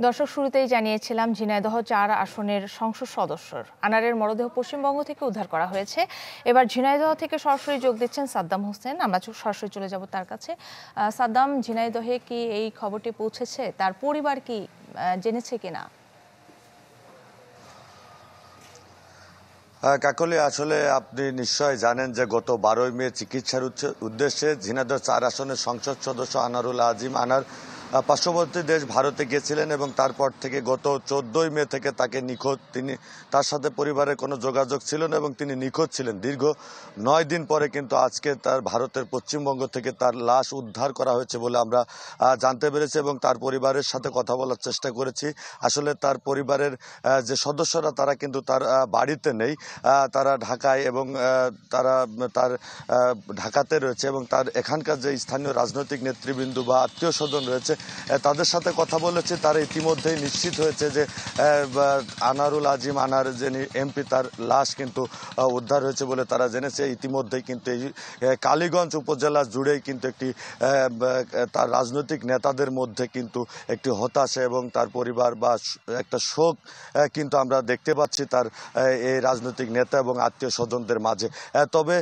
দর্শক, শুরুতেই জানিয়েছিলাম ঝিনাইদহ ৪ আসনের সংসদ সদস্য আনারের মরদেহ পশ্চিমবঙ্গ থেকে উদ্ধার করা হয়েছে। এবার ঝিনাইদহ থেকে সরাসরি যোগ দিচ্ছেন সাদ্দাম হোসেন। আমরা সরাসরি চলে যাব তার কাছে। সাদ্দাম, ঝিনাইদহে কি এই খবরটি পৌঁছেছে? তার পরিবার কি জেনেছে কিনা? কাকলি, আসলে আপনি নিশ্চয় জানেন যে গত 12 মে চিকিৎসার উদ্দেশ্যে ঝিনাইদহ ৪ আসনের সংসদ সদস্য আনারুল আজিম আনার পার্শ্ববর্তী দেশ ভারতে গিয়েছিলেন এবং তারপর থেকে গত 14 মে থেকে তাকে নিখোঁজ, তার সাথে পরিবারের কোনো যোগাযোগ ছিল না এবং তিনি নিখোঁজ ছিলেন। দীর্ঘ 9 দিন পরে কিন্তু আজকে তার ভারতের পশ্চিমবঙ্গ থেকে তার লাশ উদ্ধার করা হয়েছে বলে আমরা জানতে পেরেছি এবং তার পরিবারের সাথে কথা বলার চেষ্টা করেছি। আসলে তার পরিবারের যে সদস্যরা তারা কিন্তু তার বাড়িতে নেই, তারা ঢাকায় এবং তারা তার ঢাকাতে রয়েছে এবং তার এখানকার যে স্থানীয় রাজনৈতিক নেতৃবৃন্দ বা আত্মীয় স্বজন রয়েছে তাদের সাথে কথা বলেছে। তারা ইতিমধ্যেই নিশ্চিত হয়েছে যে আনারুল আজিম আনার যিনি এমপি তার লাশ কিন্তু উদ্ধার হয়েছে বলে তারা জেনেছে। ইতিমধ্যেই কিন্তু এই কালীগঞ্জ উপজেলা জুড়েই কিন্তু একটি তার রাজনৈতিক নেতাদের মধ্যে কিন্তু একটি হতাশা এবং তার পরিবার বা একটা শোক কিন্তু আমরা দেখতে পাচ্ছি তার এই রাজনৈতিক নেতা এবং আত্মীয় স্বজনদের মাঝে। তবে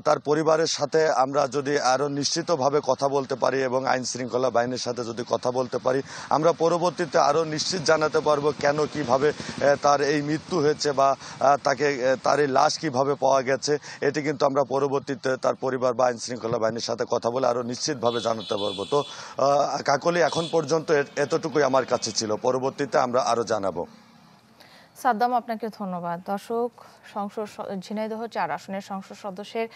তার পরিবারের সাথে আমরা যদি আরও নিশ্চিতভাবে কথা বলতে পারি এবং আইন শৃঙ্খলা বাহিনীর সাথে যদি কথা বলতে পারি, আমরা পরবর্তীতে আরও নিশ্চিত জানাতে পারবো কেন কিভাবে তার এই মৃত্যু হয়েছে বা তাকে তার এই লাশ কিভাবে পাওয়া গেছে। এটি কিন্তু আমরা পরবর্তীতে তার পরিবার বা আইন শৃঙ্খলা বাহিনীর সাথে কথা বলে আরও নিশ্চিতভাবে জানাতে পারবো। তো কাকলি, এখন পর্যন্ত এতটুকুই আমার কাছে ছিল, পরবর্তীতে আমরা আরও জানাবো। সাদ্দাম, আপনাকে ধন্যবাদ। দর্শক, ঝিনাইদহ ৪ আসনের সংসদ সদস্যের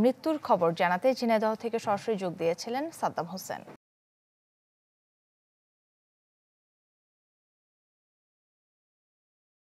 মৃত্যুর খবর জানাতে ঝিনাইদহ থেকে সরাসরি যোগ দিয়েছিলেন সাদ্দাম হোসেন।